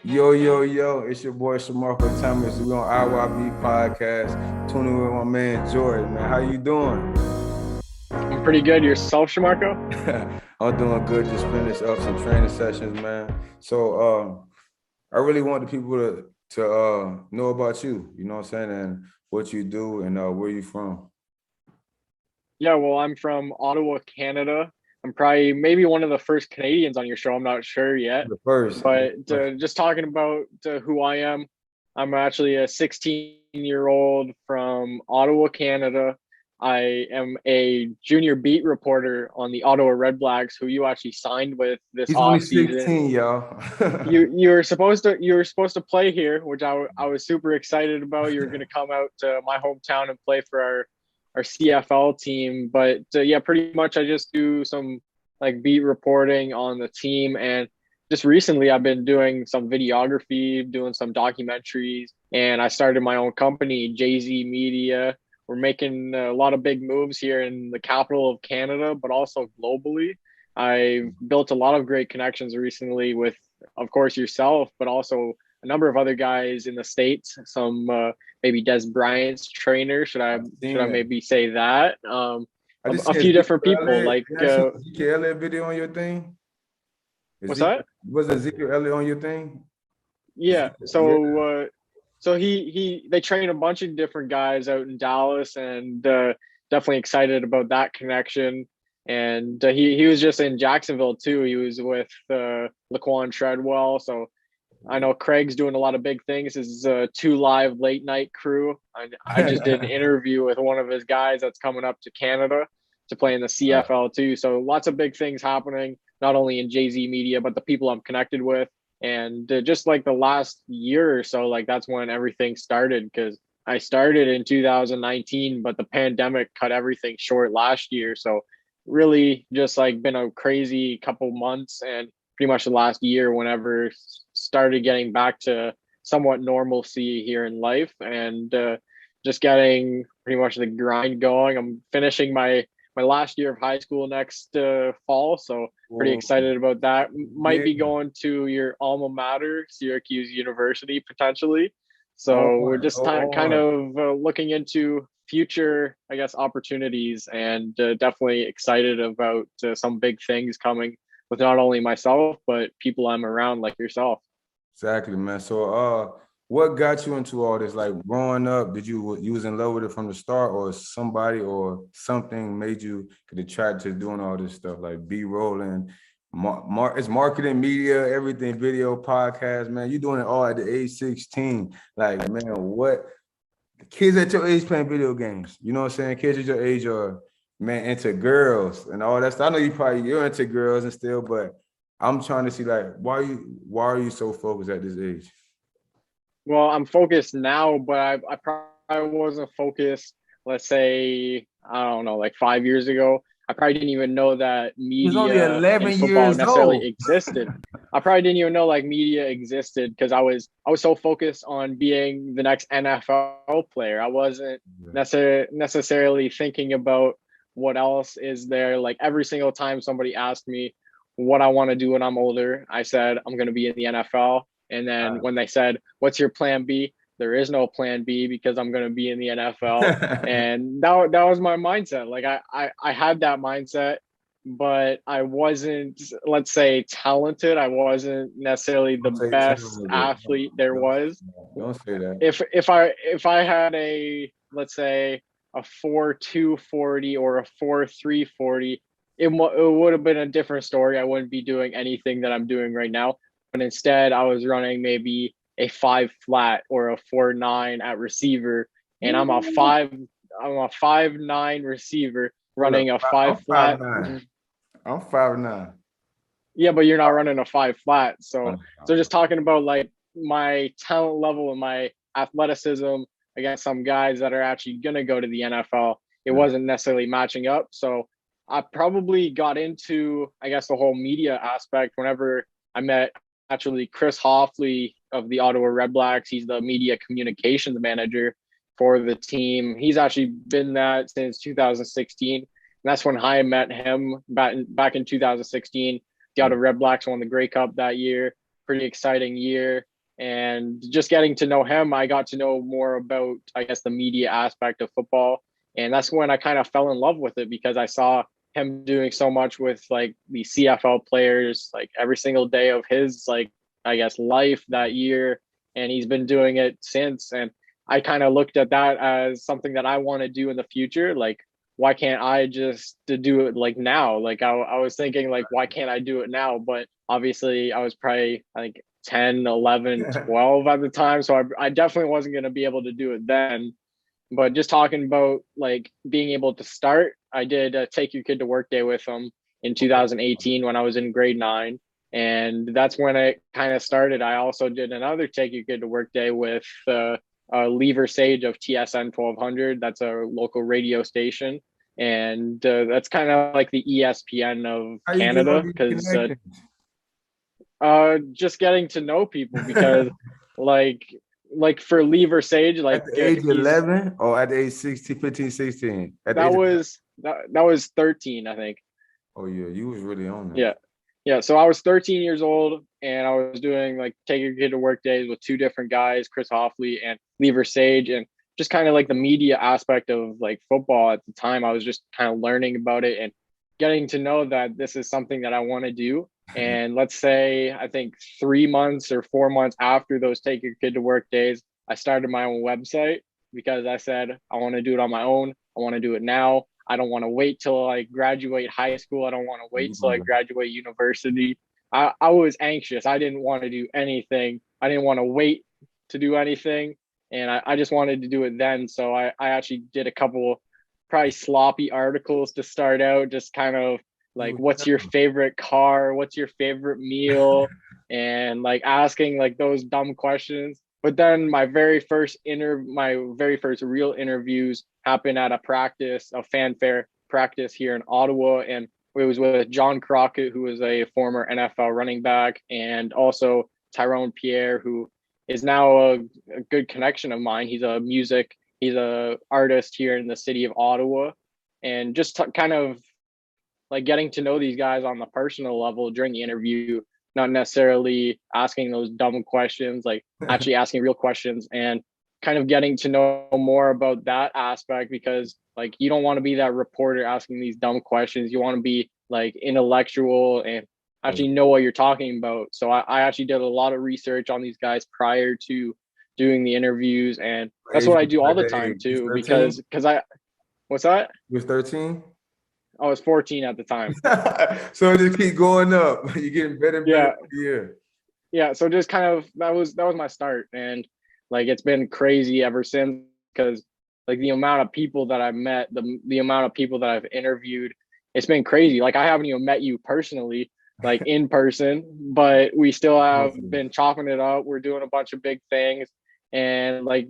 Yo, yo, yo, it's your boy Shamarco Thomas. We on IYB podcast, tuning with my man Jordan, man. How you doing? I'm pretty good. Yourself, Shamarko? I'm doing good. Just finished up some training sessions, man. So I really want the people to know about you, you know what I'm saying, and what you do and where you from. Yeah, well, I'm from Ottawa, Canada. I'm probably maybe one of the first Canadians on your show. I'm not sure yet. The first. But just talking about who I am, I'm actually a 16-year-old from Ottawa, Canada. I am a junior beat reporter on the Ottawa REDBLACks, who you actually signed with this He's only off season. 16, y'all. You were supposed to play here, which I was super excited about. You were going to come out to my hometown and play for our CFL team, but yeah, pretty much I just do some like beat reporting on the team, and just recently I've been doing some videography, doing some documentaries, and I started my own company, JZ Media. We're making a lot of big moves here in the capital of Canada, but also globally. I've built a lot of great connections recently with, of course, yourself, but also a number of other guys in the States. Some maybe Des Bryant's trainer. Should I I've should seen I that. maybe say that? I just A seen few different Ezekiel people. Elliott. Like I seen Ezekiel Elliott video on your thing. what's Ezekiel, that? was Ezekiel Elliott on your thing? Yeah. Ezekiel, yeah. So he they train a bunch of different guys out in Dallas, and definitely excited about that connection. And he was just in Jacksonville too. He was with Laquan Treadwell. So I know Craig's doing a lot of big things. His two live late night crew. I just did an interview with one of his guys that's coming up to Canada to play in the Right. CFL too. So lots of big things happening, not only in JZ Media, but the people I'm connected with. And just like the last year or so, like that's when everything started, because I started in 2019, but the pandemic cut everything short last year. So really just like been a crazy couple months, and pretty much the last year whenever started getting back to somewhat normalcy here in life, and just getting pretty much the grind going. I'm finishing my last year of high school next fall, so pretty Well, excited about that. Might yeah. be going to your alma mater, Syracuse University, potentially. So we're On, just kind on. of looking into future, I guess, opportunities, and definitely excited about some big things coming with not only myself but people I'm around like yourself. Exactly, man. So, what got you into all this? Like growing up, did you was in love with it from the start, or somebody or something made you get attracted to doing all this stuff, like B-rolling, it's marketing, media, everything, video, podcast, man. You doing it all at the age 16. Like, man, what kids at your age playing video games? You know what I'm saying? Kids at your age are man into girls and all that stuff. I know you're into girls and still, but I'm trying to see like why are you so focused at this age? Well, I'm focused now, but I probably wasn't focused, let's say, I don't know, like 5 years ago. I probably didn't even know that He's only media and 11 football years necessarily old. existed. I probably didn't even know like media existed, because I was so focused on being the next NFL player. I wasn't necessarily thinking about what else is there. Like every single time somebody asked me what I want to do when I'm older, I said I'm going to be in the NFL. And then when they said, "What's your plan B?" There is no plan B, because I'm going to be in the NFL. And that was my mindset. Like I had that mindset, but I wasn't, let's say, talented. I wasn't necessarily the Don't say best talented. athlete there was. Don't say that. If I had a, let's say, a 4.240 or a 4.340, it would have been a different story. I wouldn't be doing anything that I'm doing right now. But instead, I was running maybe a 5 flat or a 4.9 at receiver, and I'm a 5.9 receiver Hold up. running a I'm five five flat. nine. I'm 5'9". Yeah, but you're not running a 5 flat. So Oh, just talking about like my talent level and my athleticism against some guys that are actually gonna go to the NFL, it yeah. wasn't necessarily matching up. So I probably got into, I guess, the whole media aspect whenever I met actually Chris Hoffley of the Ottawa REDBLACks. He's the media communications manager for the team. He's actually been that since 2016. And that's when I met him back in 2016. The Ottawa REDBLACks won the Grey Cup that year. Pretty exciting year. And just getting to know him, I got to know more about, I guess, the media aspect of football. And that's when I kind of fell in love with it, because I saw him doing so much with like the CFL players, like every single day of his, like, I guess, life that year. And he's been doing it since. And I kind of looked at that as something that I want to do in the future. Like, why can't I just do it like now? Like I was thinking, like, why can't I do it now? But obviously I was probably like 10, 11, 12 at the time. So I definitely wasn't going to be able to do it then. But just talking about like being able to start, I did Take Your Kid to Work Day with them in 2018 when I was in grade 9. And that's when it kind of started. I also did another Take Your Kid to Work Day with Lever Sage of TSN 1200. That's a local radio station. And that's kind of like the ESPN of How you get all Canada, these because connections? just getting to know people, because like for Lever Sage, At like the age of he's 11 or at the age 16, 15, 16? At the that age of, was that was 13, I think. oh yeah, you was really on there. Yeah. Yeah. So I was 13 years old, and I was doing like Take Your Kid to Work days with two different guys, Chris Hoffley and Lever Sage, and just kind of like the media aspect of like football at the time. I was just kind of learning about it and getting to know that this is something that I want to do. And let's say, I think 3 months or 4 months after those Take Your Kid to Work days, I started my own website, because I said, I want to do it on my own. I want to do it now. I don't want to wait till I graduate high school. I don't want to wait till I graduate university. I was anxious. I didn't want to do anything. I didn't want to wait to do anything. And I just wanted to do it then. So I actually did a couple probably sloppy articles to start out, just kind of like, what's your favorite car? What's your favorite meal? And like asking like those dumb questions. But then my very first real interviews happened at a fanfare practice here in Ottawa. And it was with John Crockett, who was a former NFL running back, and also Tyrone Pierre, who is now a good connection of mine. He's a artist here in the city of Ottawa. And just kind of like getting to know these guys on the personal level during the interview, not necessarily asking those dumb questions, like actually asking real questions, and kind of getting to know more about that aspect, because like you don't want to be that reporter asking these dumb questions. You want to be like intellectual and actually know what you're talking about. So I actually did a lot of research on these guys prior to doing the interviews, and that's what I do all the time too, because what's that? You was 13? I was 14 at the time. So it just keep going up. You're getting better and better every year. Yeah. So just kind of that was my start, and like it's been crazy ever since, because like the amount of people that I've met, the amount of people that I've interviewed, it's been crazy. Like I haven't even met you personally, like in person, but we still have been chopping it up. We're doing a bunch of big things, and like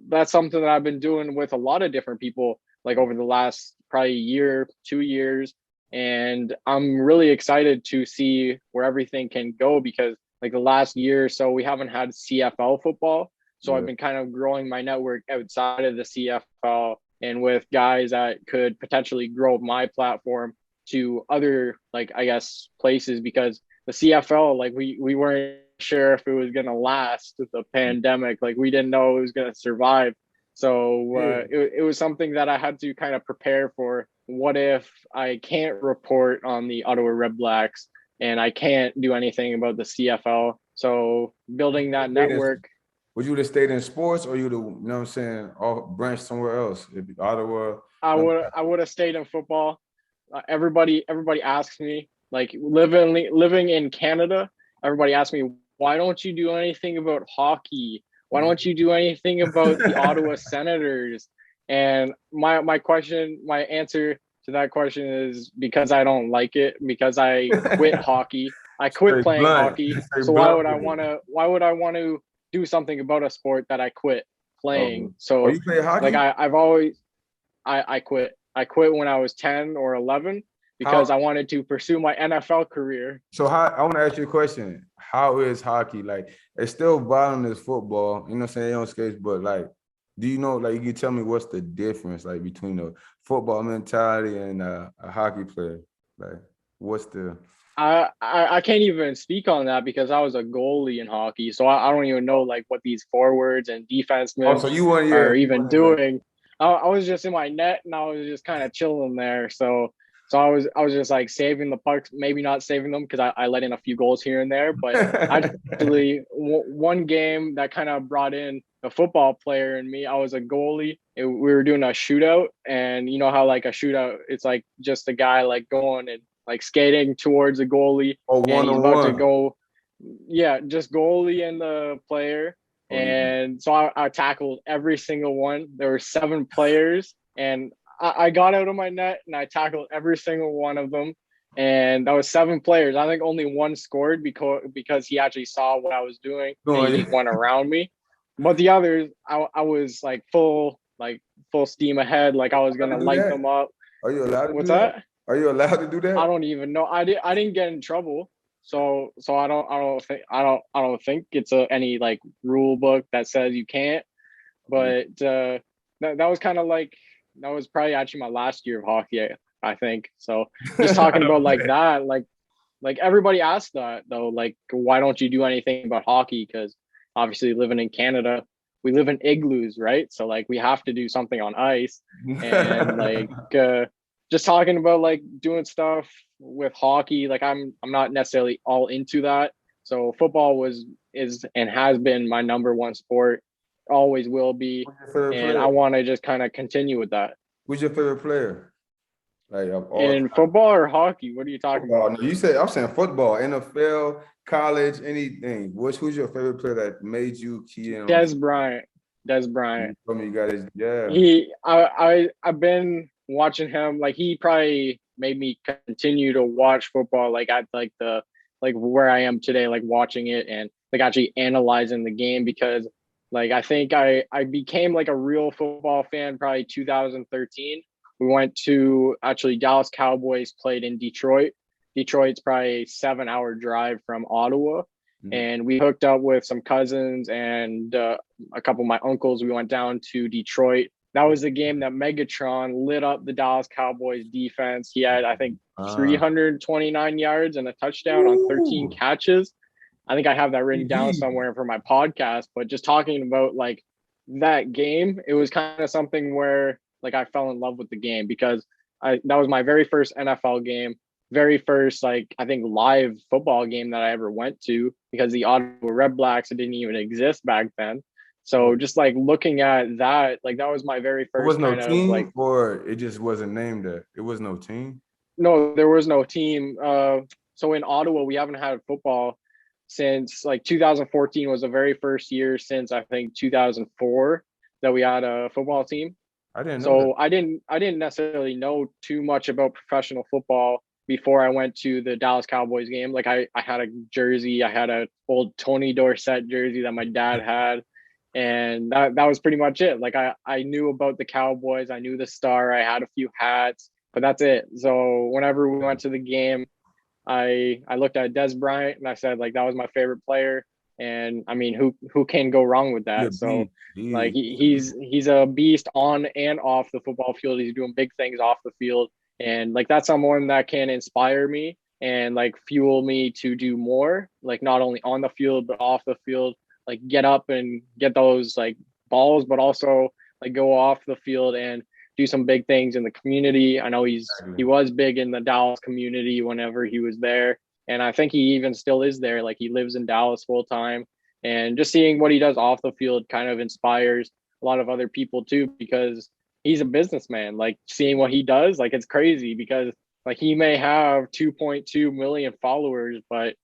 that's something that I've been doing with a lot of different people, like over the last probably year, 2 years. And I'm really excited to see where everything can go, because like the last year or so, we haven't had CFL football. So I've been kind of growing my network outside of the CFL, and with guys that could potentially grow my platform to other, like, I guess, places, because the CFL, like we weren't sure if it was going to last with the pandemic. Like we didn't know it was going to survive. So it was something that I had to kind of prepare for. What if I can't report on the Ottawa REDBLACKs and I can't do anything about the CFL? So building that network. Would you have stayed in sports, or you would have, you know what I'm saying, or branched somewhere else? Ottawa. I would have stayed in football. Everybody asks me, like living in Canada, everybody asks me, why don't you do anything about hockey? Why don't you do anything about the Ottawa Senators? And my answer to that question is because I don't like it, because I quit hockey. I quit playing hockey. So why would I want to do something about a sport that I quit playing? So you play hockey? like I've always I quit. I quit when I was 10 or 11 because I wanted to pursue my NFL career. So I want to ask you a question. How is hockey? Like, it's still violent as football, you know what I'm saying, on skates, but like, do you know, like, you can tell me what's the difference, like, between a football mentality and a hockey player? Like, what's the... I can't even speak on that because I was a goalie in hockey, so I don't even know like what these forwards and Oh, defensemen so you weren't, yeah, are you even weren't like, doing. I was just in my net and I was just kind of chilling there. So I was just like saving the pucks, maybe not saving them because I let in a few goals here and there. But actually, one game that kind of brought in the football player in me. I was a goalie. We were doing a shootout, and you know how like a shootout, it's like just a guy like going and like skating towards a goalie, oh, and one he's on about to one. go. Yeah, just goalie and the player. Oh yeah. And so I tackled every single one. There were 7 players, and I got out of my net and I tackled every single one of them. And that was 7 players. I think only one scored because he actually saw what I was doing and Oh he just yeah. went around me. But the others, I was like full steam ahead. Like I was Allowed gonna to do light that? them up. Are you allowed to What's do that? that? Are you allowed to do I that? don't even know. I didn't get in trouble. So I don't think it's any like rule book that says you can't. Yeah. But that was kind of like that was probably actually my last year of hockey. I think so. Just I talking about don't like play. that, like everybody asks that though. Like, why don't you do anything about hockey? Because obviously, living in Canada, we live in igloos, right? So like, we have to do something on ice, and like just talking about like doing stuff with hockey. Like, I'm not necessarily all into that. So football is and has been my number one sport, always will be, Who's your favorite and I player? want to just kind of continue with that. Who's your favorite player? Like of all In time? football or hockey, what are you talking Football. about? No, you said I'm saying football, NFL, college, anything. Who's your favorite player that made you key in on? Des Bryant. Des You Bryant. told me you got his, yeah. I've been watching him. Like he probably made me continue to watch football. Like at like the like where I am today, like watching it and like actually analyzing the game because like I think I became like a real football fan probably 2013. We went to actually Dallas Cowboys played in Detroit. Detroit's probably a 7 hour drive from Ottawa. Mhm. And we hooked up with some cousins and a couple of my uncles. We went down to Detroit. That was the game that Megatron lit up the Dallas Cowboys defense. He had, I think, Ah. 329 yards and a touchdown on 13 Ooh. catches. I think I have that written down He. somewhere for my podcast. But just talking about like that game, it was kind of something where like I fell in love with the game because that was my very first NFL game, very first like I think live football game that I ever went to because the Ottawa REDBLACKs didn't even exist back then. So just like looking at that, like that was my very There was first no kind of like team, or it just wasn't named that. It was no team. no, there was no team. So in Ottawa, we haven't had football since like 2014 was the very first year since I think 2004 that we had a football team. I didn't know that. So I didn't necessarily know too much about professional football before I went to the Dallas Cowboys game. Like I had a jersey, I had a old Tony Dorsett jersey that my dad had, and that was pretty much it. Like I knew about the Cowboys, I knew the star, I had a few hats, but that's it. So whenever we went to the game, I looked at Des Bryant and I said like that was my favorite player. And I mean, who can go wrong with He a that? So beast. like He he's a beast on and off the football field. He's doing big things off the field, and like that's someone that can inspire me and like fuel me to do more. Like not only on the field but off the field. Like get up and get those like balls, but also like go off the field and do some big things in the community. I know he exactly. was big in the Dallas community whenever he was there, and I think he even still is there. Like he lives in Dallas full time, and just seeing what he does off the field kind of inspires a lot of other people too because he's a businessman. Like seeing what he does, like it's crazy because like he may have 2.2 million followers, but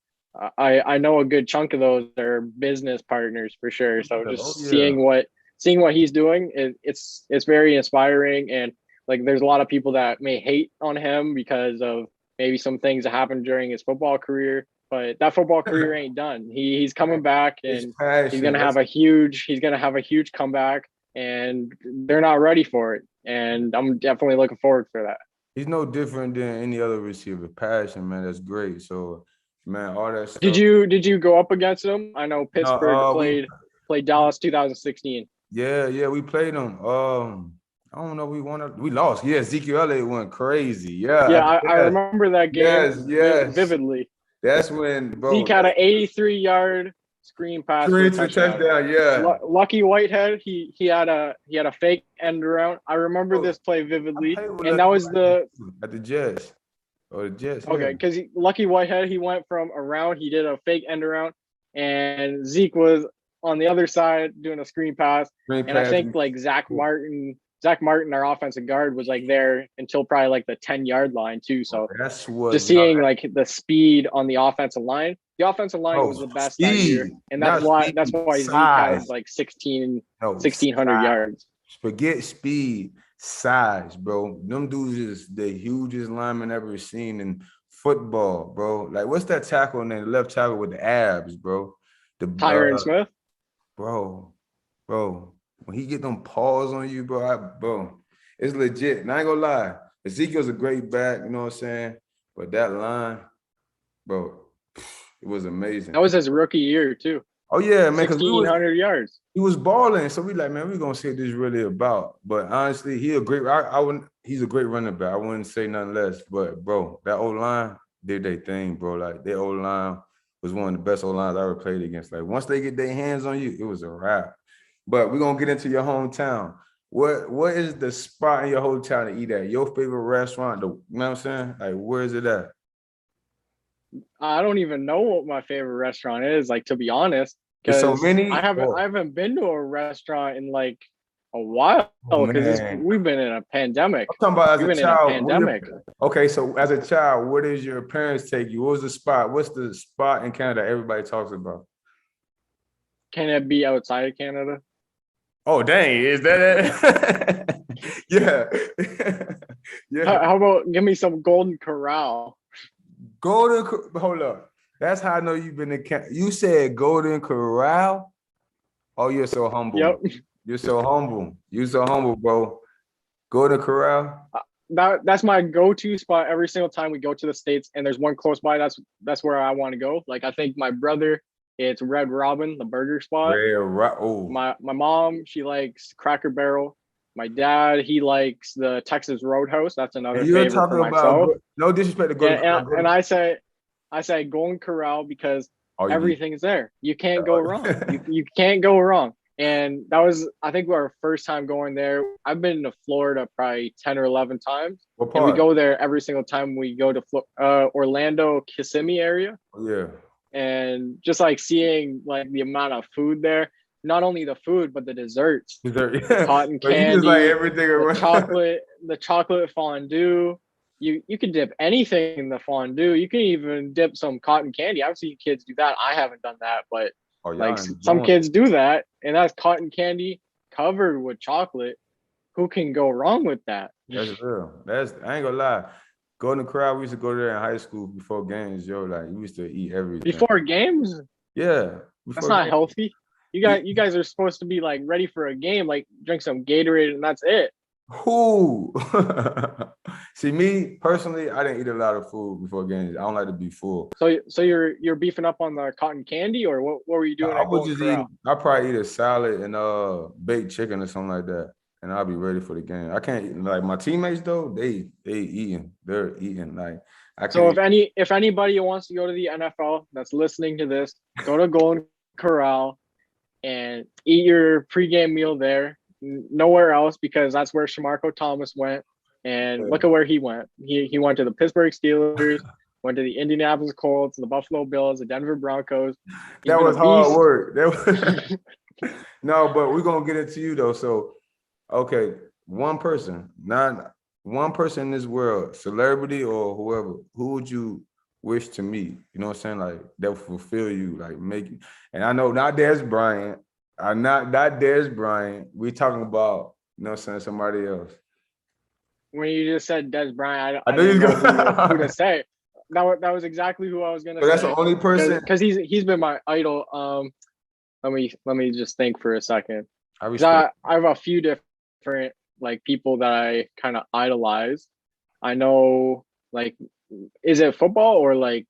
I know a good chunk of those are business partners for sure. So Oh just yeah. seeing what he's doing, it's very inspiring. And like there's a lot of people that may hate on him because of maybe some things that happened during his football career, but that football career ain't done. He's coming back It's and passion. That's he's gonna have a huge comeback, and they're not ready for it. And I'm definitely looking forward for that. he's no different than any other receiver. Passion, man. That's great. So, man, all that Did stuff. you go up against him? I know No, Pittsburgh we played Dallas 2016. yeah, we played them. I don't know. We lost. Yeah, Ezekiel Elliott went crazy. Yeah. Yeah, I remember that game Yes. vividly. That's when, bro. Zeke had an 83-yard screen pass for a Straight to touchdown. touchdown. Yeah. Lucky Whitehead, he had a fake end around. I remember Bro, this play I vividly, played with and that Lucky was the at the Jets. Or the Jets, yeah. okay because Lucky Whitehead he went from around, he did a fake end around, and Zeke was on the other side doing a screen pass, Screen and I pass. think like Zach Martin, our offensive guard, was like there until probably like the 10-yard line too. So That's what. just seeing like the speed on the offensive line. The offensive line was the best that year, and not speed, that's why Zeke size. had like 1,600 size. yards. Forget speed, size, bro. Them dudes is the hugest lineman ever seen in football, bro. Like, what's that tackle name? The left tackle with the abs, bro. The Tyron Smith, bro. When he get them paws on you, bro, it's legit. And I ain't gonna lie, Ezekiel's a great back, you know what I'm saying? But that line, bro, it was amazing. that was his rookie year too. Oh yeah, man, because 1,600 yards. He was balling, so we like, man, we gonna see what this really about. But honestly, he's a great running back. I wouldn't say nothing less. But bro, that O line did their thing, bro. Like their O line was one of the best O lines I ever played against. Like once they get their hands on you, it was a wrap. But we're gonna get into your hometown. What is the spot in your hometown to eat at? Your favorite restaurant? You know what I'm saying? Like, where is it at? I don't even know what my favorite restaurant is, like, to be honest, There's so because many. I haven't been to a restaurant in like a while because we've been in a pandemic. I'm talking about we've as been a child. in a pandemic. Okay, so as a child, where did your parents take you? What was the spot? What's the spot in Canada everybody talks about? Can it be outside of Canada? Oh, dang, is that it? Yeah. Yeah. How about give me some Golden Corral? Hold up. That's how I know you've been in Canada. You said Golden Corral? Oh, you're so humble. Yep. You're so humble. You're so humble, bro. Golden Corral? That's my go-to spot every single time we go to the States, and there's one close by. That's where I want to go. Like, I think my brother, it's Red Robin, the burger spot. My mom, she likes Cracker Barrel. My dad, he likes the Texas Roadhouse. That's another favorite for myself. No disrespect to Golden Corral. And I say Golden Corral because everything is there. You can't go wrong. You can't go wrong. And that was, I think, our first time going there. I've been to Florida probably 10 or 11 times. What part? And we go there every single time we go to Orlando, Kissimmee area. Yeah. And just like seeing like the amount of food there, not only the food, but the desserts, the cotton candy, like everything around. the chocolate fondue. You can dip anything in the fondue. You can even dip some cotton candy. I've seen kids do that. I haven't done that, but like some kids do that, and that's cotton candy covered with chocolate. Who can go wrong with that? That's real. I ain't gonna lie. Golden Corral, we used to go there in high school before games, yo. Like we used to eat everything. Before games? Yeah. That's not healthy. You guys are supposed to be like ready for a game, like drink some Gatorade and that's it. Who? See, me personally, I didn't eat a lot of food before games. I don't like to be full. So you're beefing up on the cotton candy, or what were you doing? I was just eating. I probably eat a salad and baked chicken or something like that, and I'll be ready for the game. I can't eat, like my teammates though. They're eating like. So if anybody wants to go to the NFL that's listening to this, go to Golden Corral and eat your pregame meal there. Nowhere else, because that's where Shamarko Thomas went. And look at where he went. He went to the Pittsburgh Steelers, went to the Indianapolis Colts, the Buffalo Bills, the Denver Broncos. That was hard work. No, but we're gonna get into you though. So, okay, one person in this world, celebrity or whoever, who would you wish to meet? You know what I'm saying? Like that will fulfill you, like make you. And I know not Dez Bryant. I'm not Dez Bryant. We talking about, you know what I'm saying, somebody else. When you just said Dez Bryant, I knew you know who to say. That was exactly who I was gonna say. That's the only person, because he's been my idol. Let me just think for a second. I have a few different like people that I kind of idolize. I know, like, is it football or like?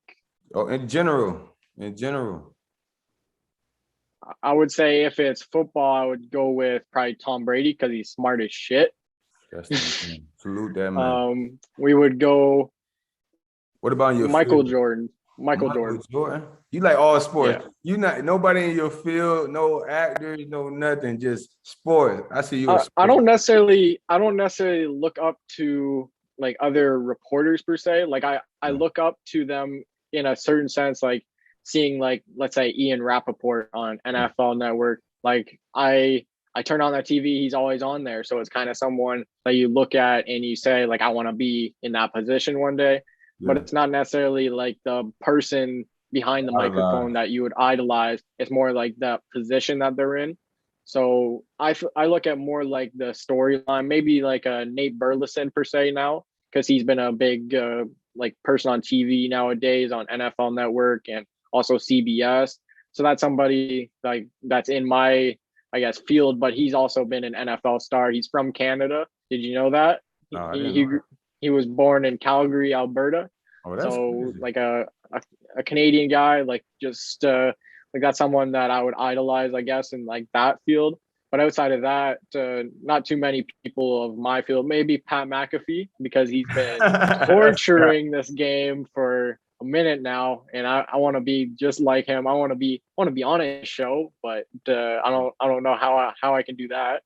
Oh, in general. I would say if it's football, I would go with probably Tom Brady because he's smart as shit. That's the man. Salute that man. We would go What about in your Michael field? Jordan. Michael Michael Jordan. Jordan. You like all Yeah. sports. You not nobody in your field, no actors, no nothing, just sports. I see you a I sport. don't necessarily look up to like other reporters per se. Like I Yeah. look up to them in a certain sense, like seeing like let's say Ian Rappaport on NFL Network. Like I turn on that TV, he's always on there. So it's kind of someone that you look at and you say, like, I want to be in that position one day. But Yeah. it's not necessarily like the person behind the microphone that you would idolize. It's more like the position that they're in. So I look at more like the storyline, maybe like a Nate Burleson per se now, because he's been a big like person on TV nowadays on NFL Network and also CBS. So that's somebody like that's in my I guess field, but he's also been an NFL star. He's from Canada. Did you know that? No, I He didn't know he, that. he was born in Calgary, Alberta. Oh, that's So crazy. like a Canadian guy, like just like that's someone that I would idolize, I guess, in like that field. But outside of that, not too many people of my field. Maybe Pat McAfee because he's been That's crap. torturing this game for a minute now, and I want to be just like him. I want to be on his show, but I don't know how I can do that.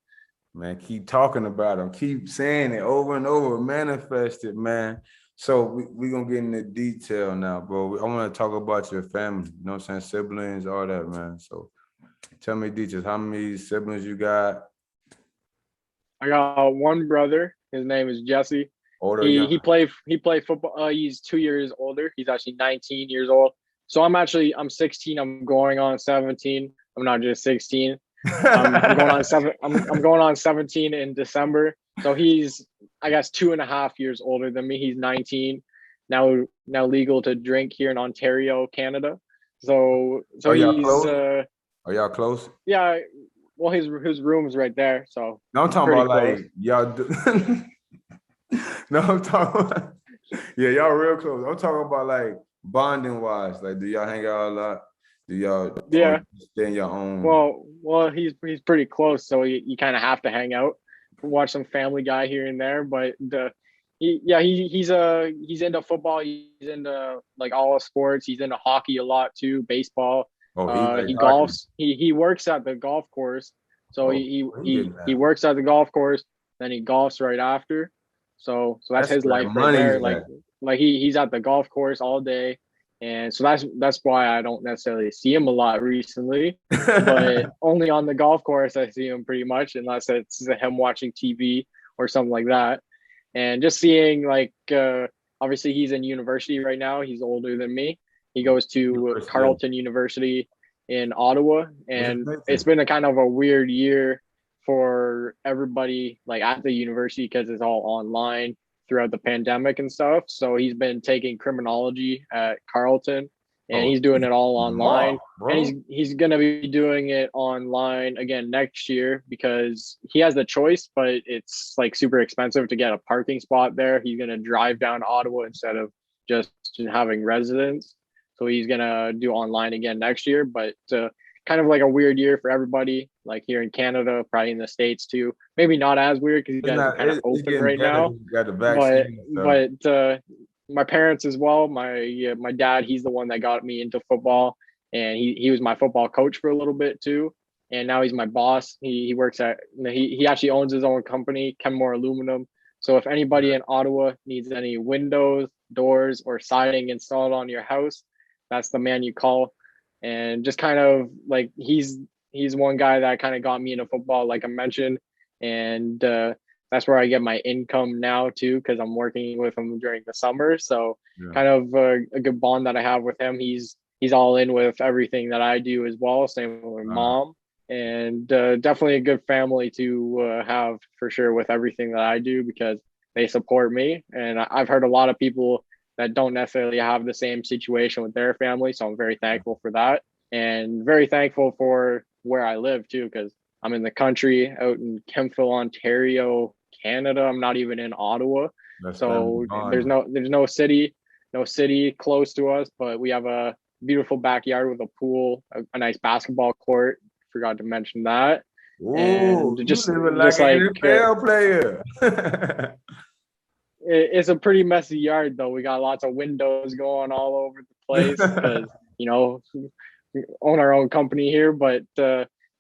Man, keep talking about them. Keep saying it over and over. Manifest it, man. So we gonna get into detail now, bro. I want to talk about your family. You know what I'm saying? Siblings, all that, man. So tell me details. How many siblings you got? I got one brother. His name is Jesse. Older, He younger? he played football. He's 2 years older. He's actually 19 years old. So I'm 16. I'm going on 17. I'm not just 16. I'm going on I'm going on 17 in December. So he's I guess 2.5 years older than me. He's 19 now legal to drink here in Ontario, Canada. So Are y'all he's close? Are y'all close? yeah. Well, his room's right there, so No, I'm talking pretty about close. like y'all do. No, I'm talking about, yeah, y'all real close. I'm talking about like bonding wise. Like, do y'all hang out a lot? Do y'all or Yeah. you stay in your own? Well, he's pretty close, so you kind of have to hang out, watch some Family Guy here and there. But he's into football. He's into like all sports. He's into hockey a lot too, baseball. Oh, he like He hockey. golfs. He works at the golf course, so Oh, he getting he that. works at the golf course. Then he golfs right after. So that's That's his where the life right money's there. at. Like he's at the golf course all day, and so that's why I don't necessarily see him a lot recently, but only on the golf course I see him pretty much, unless it's him watching TV or something like that. And just seeing like obviously he's in university right now. He's older than me. He goes to University of Carleton University in Ottawa, what's it and it's making? been a kind of a weird year for everybody like at the university because it's all online throughout the pandemic and stuff. So he's been taking criminology at Carleton, and Oh, he's doing he's it all smart, online. And bro. he's gonna be doing it online again next year because he has the choice, but it's like super expensive to get a parking spot there. He's gonna drive down to Ottawa instead of just having residence. So he's gonna do online again next year, but kind of like a weird year for everybody, like here in Canada, probably in the States too. Maybe not as weird because you It's guys are not. kind of It's open getting right better. now. You got the But vaccine and stuff. my parents as well. My dad, he's the one that got me into football, and he was my football coach for a little bit too. And now he's my boss. He works at he actually owns his own company, Kenmore Aluminum. So if anybody in Ottawa needs any windows, doors, or siding installed on your house, that's the man you call. And just kind of like he's one guy that kind of got me into football, like I mentioned, and that's where I get my income now too, because I'm working with him during the summer. So Yeah. kind of a good bond that I have with him. He's all in with everything that I do as well. Same with my mom, and definitely a good family to have for sure with everything that I do because they support me. And I've heard a lot of people that don't necessarily have the same situation with their family. So I'm very thankful for that and very thankful for where I live too, because I'm in the country out in Kemptville, Ontario, Canada. I'm not even in Ottawa. That's family So bonding. there's no city close to us, but we have a beautiful backyard with a pool, a nice basketball court. Forgot to mention that. Ooh, and you just living like just like an NFL player. it's a pretty messy yard though. We got lots of windows going all over the place because you know we own our own company here, but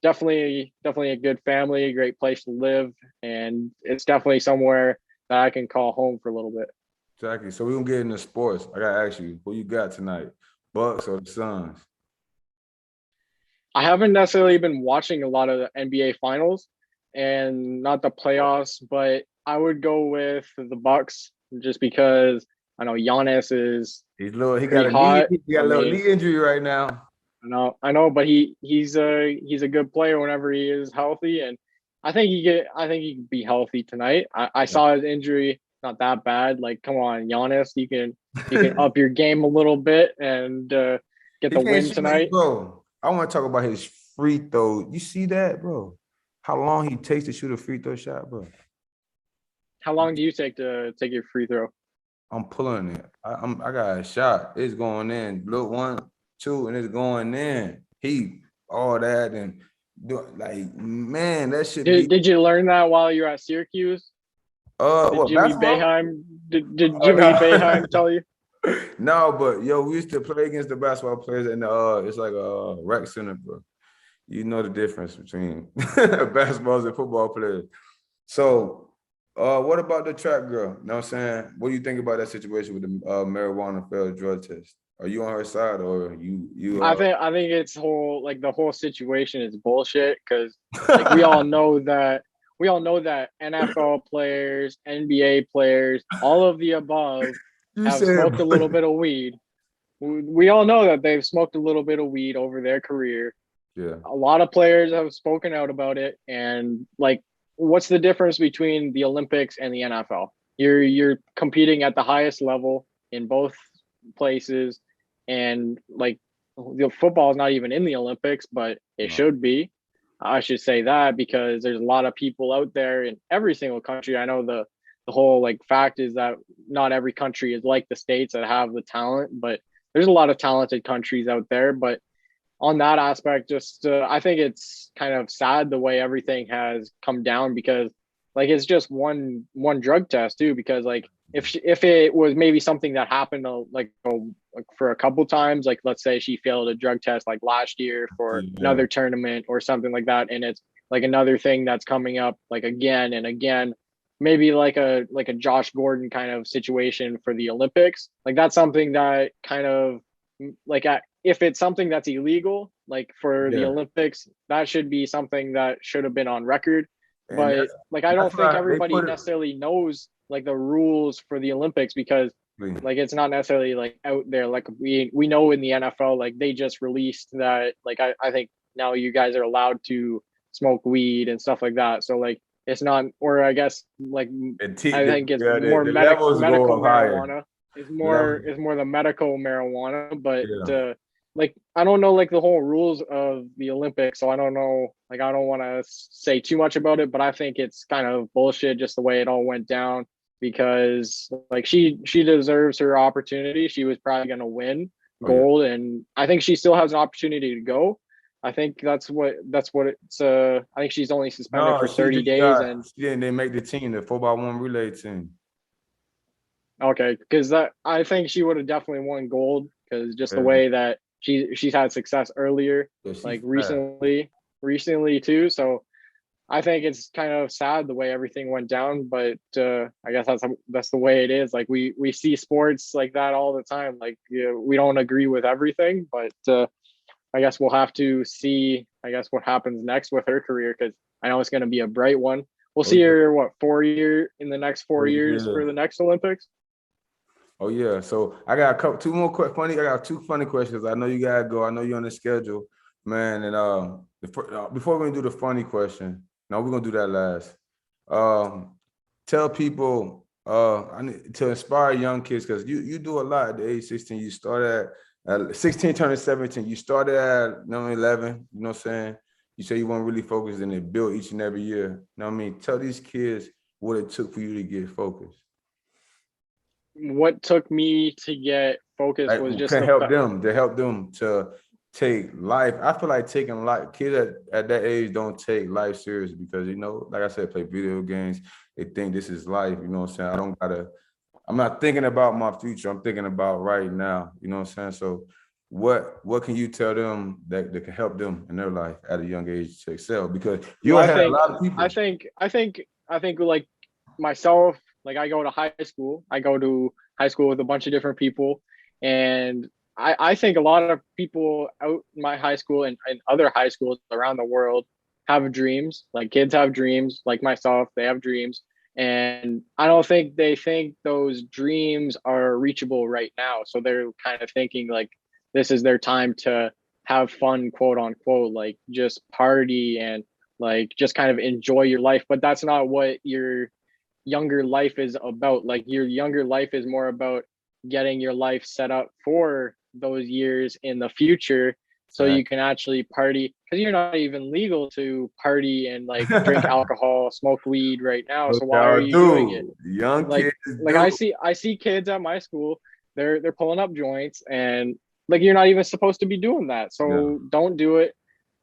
definitely a good family, a great place to live, and it's definitely somewhere that I can call home for a little bit. Exactly. So we're gonna get into sports. I gotta ask you, who you got tonight? Bucks or the Suns? I haven't necessarily been watching a lot of the NBA finals and not the playoffs, but I would go with the Bucks just because I know Giannis is He's little. He got pretty a knee. hot. He got I a little mean, knee injury right now. I know, but he's a good player whenever he is healthy, and I think he can be healthy tonight. I saw his injury, not that bad. Like, come on, Giannis, you can up your game a little bit and get He the can't win shoot it, tonight. bro. I want to talk about his free throw. You see that, bro? How long he takes to shoot a free throw shot, bro? How long do you take to take your free throw? I'm pulling it. I got a shot. It's going in. Look, 1, 2, and it's going in. He all that and like, man, that should be Did you learn that while you were at Syracuse? Did what, Jimmy basketball? Boeheim did Oh Jimmy no. Boeheim tell you? No, but yo, we used to play against the basketball players and it's like a rec center, bro. You know the difference between basketballs and football players. So, what about the track girl? You know what I'm saying? What do you think about that situation with the marijuana failed drug test? Are you on her side or I think it's whole like the whole situation is bullshit because like we all know that NFL players, NBA players, all of the above you have said smoked a little bit of weed. We all know that they've smoked a little bit of weed over their career. yeah, A lot of players have spoken out about it, and like what's the difference between the Olympics and the NFL? You're competing at the highest level in both places, and like the football is not even in the Olympics, but it no, should be. I should say that because there's a lot of people out there in every single country. I know the whole like fact is that not every country is like the states that have the talent, but there's a lot of talented countries out there. But on that aspect, just I think it's kind of sad the way everything has come down because like it's just one drug test too. Because like if it was maybe something that happened like for a couple times, like let's say she failed a drug test like last year for yeah, another tournament or something like that, and it's like another thing that's coming up like again and again, maybe like a Josh Gordon kind of situation for the Olympics. Like that's something that kind of like if it's something that's illegal, like for the yeah. Olympics, that should be something that should have been on record. And But like, I that's don't think why they everybody put it. necessarily knows like the rules for the Olympics because like it's not necessarily like out there. Like we know in the NFL, like they just released that. Like I think now you guys are allowed to smoke weed and stuff like that. So like it's not, or I guess like I think it's more The levels medical go higher. marijuana The levels, is more the medical marijuana, but yeah. like I don't know like the whole rules of the Olympics, so I don't know. Like I don't want to say too much about it, but I think it's kind of bullshit just the way it all went down because like she deserves her opportunity. She was probably going to win Oh yeah. gold, and I think she still has an opportunity to go. I think that's what it's. I think she's only suspended No, for she 30 just days, and she didn't make the team, the 4x1 relay team. okay, because that I think she would have definitely won gold because just the Yeah, way that she's had success earlier, yeah, she like fast. recently too. So I think it's kind of sad the way everything went down, but I guess that's the way it is. Like we see sports like that all the time. Like we don't agree with everything, but I guess we'll have to see. I guess what happens next with her career because I know it's going to be a bright one. We'll Oh see yeah. her what 4 year in the next 4 years Yeah. for the next Olympics. Oh yeah. So I got a couple, two more funny. I got two funny questions. I know you gotta go. I know you're on the schedule, man. And before we do the funny question, no, we're gonna do that last. Um, tell people I need to inspire young kids because you do a lot at the age 16. You started at 16, turning 17. You started at 11. You know what I'm saying? You say you weren't really focused and it built each and every year. You know what I mean? Tell these kids what it took for you to get focused. What took me to get focused Like was just can the help them to take life. I feel like taking life, kids at that age don't take life serious because, you know, like I said, play video games. They think this is life, you know what I'm saying? I'm not thinking about my future. I'm thinking about right now, you know what I'm saying? So what can you tell them that can help them in their life at a young age to excel? Because Well, you'll have a lot of people. I think like myself, like I go to high school. I go to high school with a bunch of different people, and I think a lot of people out in my high school and other high schools around the world have dreams. Like kids have dreams, like myself, they have dreams. And I don't think they think those dreams are reachable right now. So they're kind of thinking like this is their time to have fun, quote unquote, like just party and like just kind of enjoy your life. But that's not what your younger life is about. Like your younger life is more about getting your life set up for those years in the future so you can actually party, because you're not even legal to party and like drink alcohol, smoke weed right now. So why are you doing it? Young Like kids like do. I see kids at my school, they're pulling up joints, and like you're not even supposed to be doing that. Yeah. So don't do it.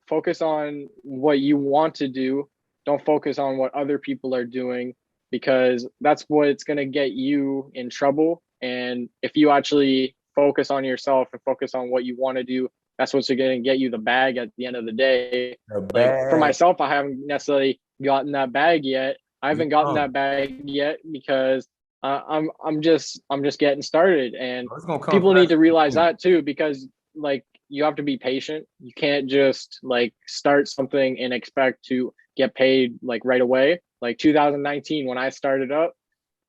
Focus on what you want to do. Don't focus on what other people are doing, because that's what's going to get you in trouble. And if you actually focus on yourself and focus on what you want to do, that's what's going to get you the bag at the end of the day. The Like for bag. myself, I haven't necessarily gotten that bag yet. I haven't gotten that bag yet because I'm just getting started, and It's gonna come people need fast. to realize that too, because like you have to be patient. You can't just like start something and expect to get paid like right away. Like 2019, when I started up,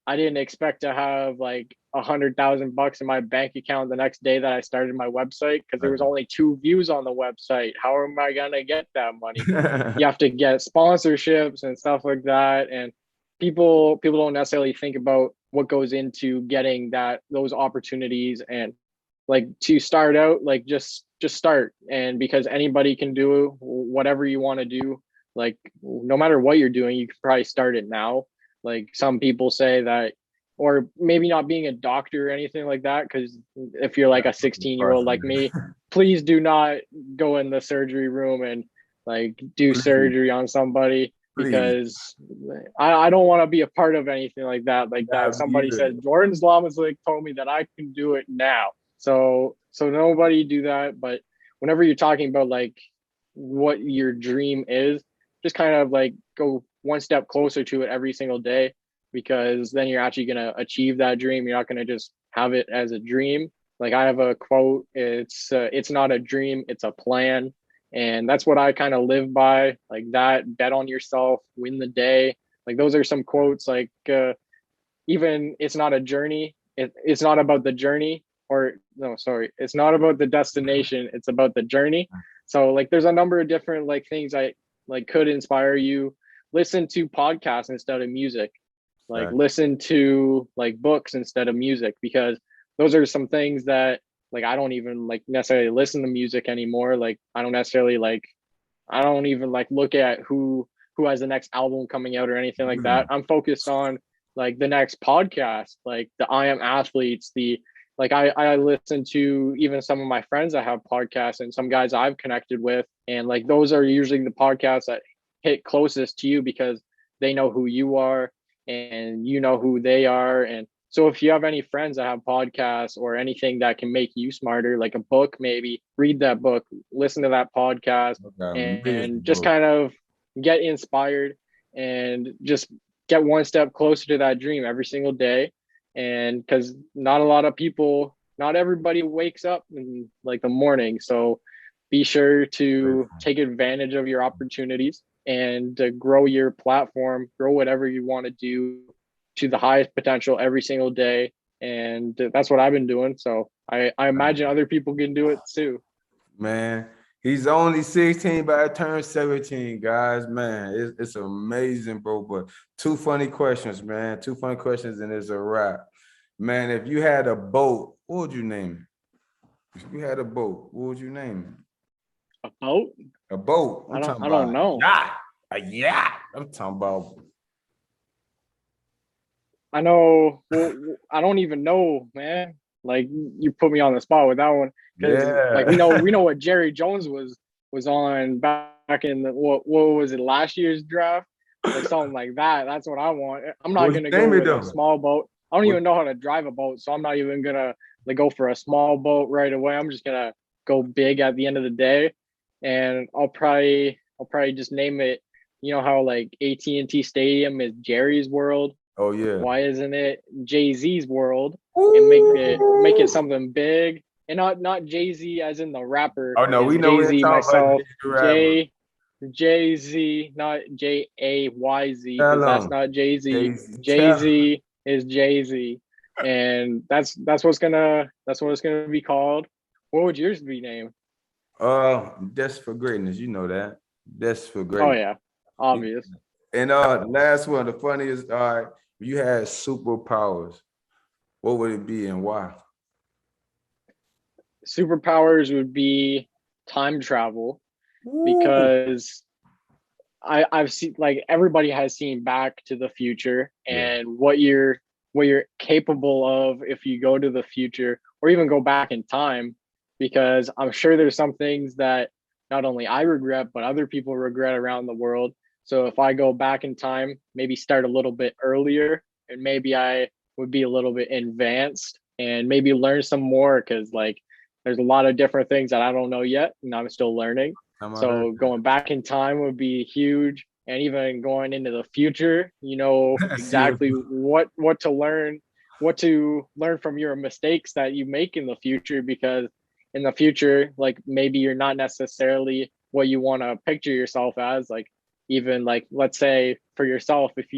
I didn't expect to have like $100,000 in my bank account the next day that I started my website, because there was only 2 views on the website. How am I gonna get that money? You have to get sponsorships and stuff like that, and people don't necessarily think about what goes into getting those opportunities. And like to start out, like just start. And because anybody can do whatever you want to do, like no matter what you're doing, you can probably start it now. Like some people say that, or maybe not being a doctor or anything like that, because if you're like a 16-year-old like me, please do not go in the surgery room and like do surgery on somebody, because I don't want to be a part of anything like that. Like that somebody says Jordan ZLOMISLIC told me that I can do it now. So nobody do that. But whenever you're talking about like what your dream is, just kind of like go one step closer to it every single day, because then you're actually going to achieve that dream. You're not going to just have it as a dream. Like I have a quote, it's not a dream, it's a plan. And that's what I kind of live by, like that. Bet on yourself, win the day. Like those are some quotes. Like even it's not a journey, it's not about the journey, or no, sorry, it's not about the destination, it's about the journey. So like there's a number of different like things I like could inspire you. Listen to podcasts instead of music. Like listen to like books instead of music, because those are some things that like I don't even like necessarily listen to music anymore. Like I don't necessarily like, I don't even like look at who has the next album coming out or anything like that. I'm focused on like the next podcast, like the I Am Athletes, the like I listen to even some of my friends that have podcasts and some guys I've connected with. And like those are usually the podcasts that hit closest to you, because they know who you are and you know who they are. And so if you have any friends that have podcasts or anything that can make you smarter, like a book, maybe read that book, listen to that podcast, and just kind of get inspired and just get one step closer to that dream every single day. And because not a lot of people, not everybody wakes up in like the morning. So be sure to take advantage of your opportunities and grow your platform, grow whatever you want to do to the highest potential every single day. And that's what I've been doing. So I imagine other people can do it too. Man, he's only 16, but I turned 17, guys. Man, it's amazing, bro. But 2 funny questions, man. 2 funny questions, and it's a wrap. Man, if you had a boat, what would you name it? If you had a boat, what would you name it? A boat? A boat. I don't know. A yacht. I'm talking about. I know. Well, I don't even know, man. Like you put me on the spot with that one because like Yeah. we know what Jerry Jones was on back in the what was it last year's draft, like something like that. That's what I want. I'm not What's gonna your go name it with a though? small boat. I don't What? even know how to drive a boat, so I'm not even gonna like go for a small boat right away. I'm just gonna go big at the end of the day, and I'll probably just name it. You know how like AT&T Stadium is Jerry's World. Oh yeah. Why isn't it Jay-Z's World? And make it Ooh. something big, and not Jay-Z as in the rapper. Oh no, we It's know we're Jay-Z talking about myself. Jay the rapper. Jay-Z, not Jayz, Tell because that's him. not Jay-Z. Jay-Z. Tell him. Jay-Z is Jay-Z. And that's what it's gonna be called. What would yours be named? That's for greatness. You know that. That's for Oh greatness. yeah, obvious. And last one, the funniest, all right, if you had superpowers, what would it be and why? Superpowers would be time travel Ooh. because I've seen like everybody has seen Back to the Future Yeah. and what you're capable of if you go to the future or even go back in time, because I'm sure there's some things that not only I regret but other people regret around the world. So if I go back in time, maybe start a little bit earlier, and maybe I would be a little bit advanced and maybe learn some more, because like there's a lot of different things that I don't know yet and I'm still learning. Time I heard So going back in time would be huge, and even going into the future, you know that. See what exactly what to learn from your mistakes that you make in the future, because in the future, like maybe you're not necessarily what you want to picture yourself as. Like even like let's say for yourself, if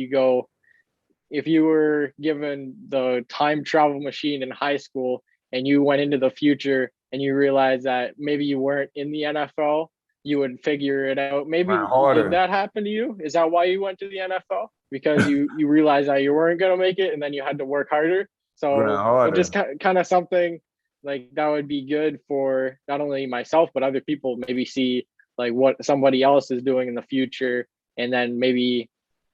you were given the time travel machine in high school and you went into the future and you realized that maybe you weren't in the NFL, you would figure it out. grind Maybe did harder, that happen to you? Is that why you went to the NFL? Because you realized that you weren't going to make it and then you had to work harder. grind So it just harder. kind of something like that would be good for not only myself but other people, maybe see like what somebody else is doing in the future, and then maybe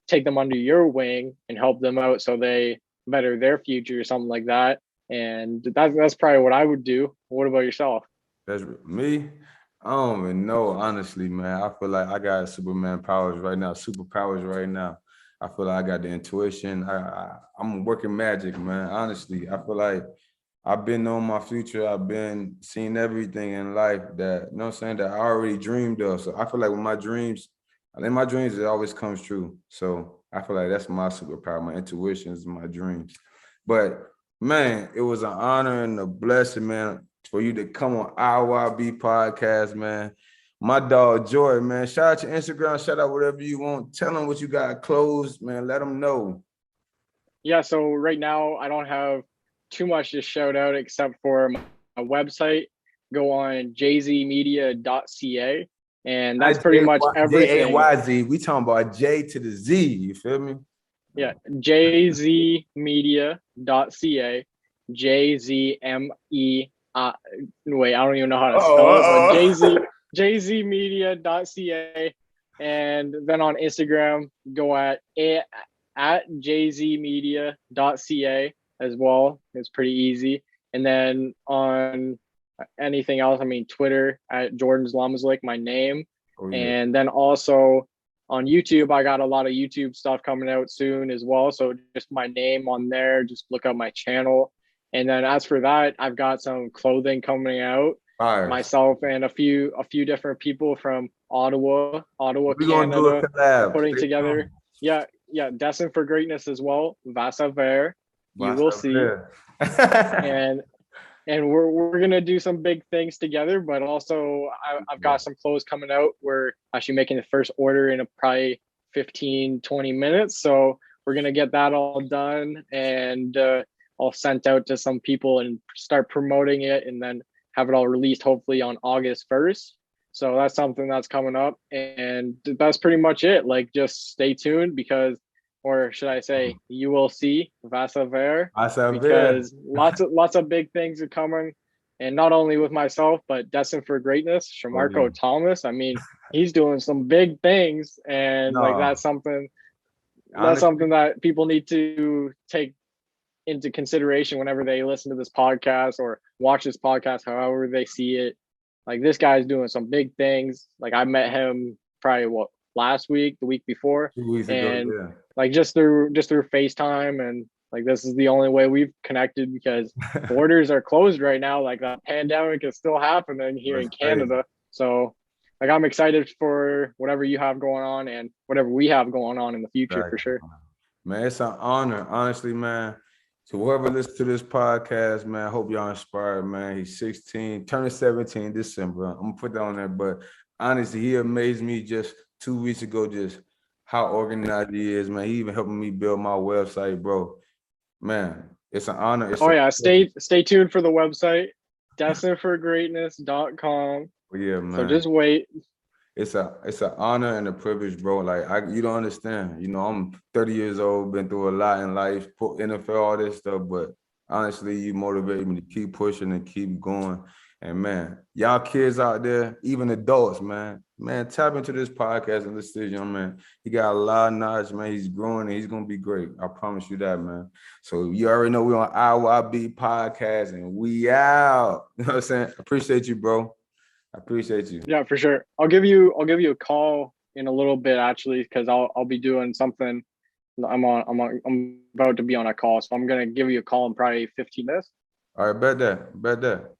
take them under your wing and help them out so they better their future or something like that. And that's probably what I would do. What about yourself? That's me. I don't even know, honestly, man. I feel like I got Superman powers right now, superpowers right now. I feel like I got the intuition. I'm working magic, man. Honestly, I feel like I've been on my future. I've been seeing everything in life that, you know what I'm saying, that I already dreamed of. So I feel like with my dreams, I think my dreams, it always comes true. So I feel like that's my superpower. My intuition is my dreams. But man, it was an honor and a blessing, man, for you to come on IYB podcast, man. My dog Joy, man. Shout out to Instagram, shout out whatever you want. Tell them what you got closed, man. Let them know. Yeah, so right now I don't have too much to shout out except for my website. Go on jzmedia.ca, and that's pretty much everything. J-A-Y-Z. We talking about J to the Z. You feel me? Yeah, jzmedia.ca, JZME. Wait, I don't even know how to spell it, but Uh-oh. jzmedia.ca, and then on Instagram, go at jzmedia.ca as well. It's pretty easy. And then on anything else, I mean, Twitter at Jordan ZLOMISLIC, my name. Oh yeah. And then also on YouTube, I got a lot of YouTube stuff coming out soon as well. So just my name on there, just look up my channel. And then as for that, I've got some clothing coming out, Fire. myself and a few different people from Ottawa, We're gonna do a Canada, are collab. putting Stay together. tuned. Yeah, yeah, destined for greatness as well. Vasa Ver, you will Myself see. there. And we're gonna do some big things together, but also I've got some clothes coming out. We're actually making the first order in probably 15-20 minutes, so we're gonna get that all done and all sent out to some people and start promoting it, and then have it all released hopefully on August 1st. So that's something that's coming up, and that's pretty much it. Like just stay tuned, because, or should I say, you will see Vasa Ver, Myself there. because lots of big things are coming, and not only with myself but destined for greatness. Oh yeah. Shamarko Thomas, I mean, he's doing some big things, and like No, that's honestly, something that people need to take into consideration whenever they listen to this podcast or watch this podcast, however they see it. Like, this guy's doing some big things. Like, I met him probably last week, the week before, 2 weeks ago, and yeah. like just through FaceTime, and like this is the only way we've connected because borders are closed right now. Like, that pandemic is still happening here in That's crazy. Canada. So like, I'm excited for whatever you have going on and whatever we have going on in the future for sure. Man, it's an honor, honestly, man. To whoever listens to this podcast, man, I hope y'all inspired, man. He's 16, turning 17 December. I'm gonna put that on there, but honestly, he amazed me just 2 weeks ago, just how organized he is, man. He even helping me build my website, bro. Man, it's an honor. Oh yeah, stay tuned for the website, destinedforgreatness.com. Yeah, man. So just wait. It's an honor and a privilege, bro. Like, you don't understand. You know, I'm 30 years old, been through a lot in life, NFL, all this stuff, but honestly, you motivate me to keep pushing and keep going. And man, y'all kids out there, even adults, man, tap into this podcast and listen to this young man. He got a lot of knowledge, man. He's growing and he's gonna be great. I promise you that, man. So you already know we're on IYB podcast and we out. You know what I'm saying? Appreciate you, bro. I appreciate you. Yeah, for sure. I'll give you a call in a little bit, actually, because I'll be doing something. I'm about to be on a call, so I'm gonna give you a call in probably 15 minutes. All right, bet that.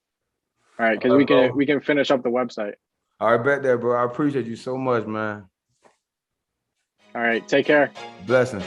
All right, because we can finish up the website. All right, bet that, bro. I appreciate you so much, man. All right, take care. Blessings.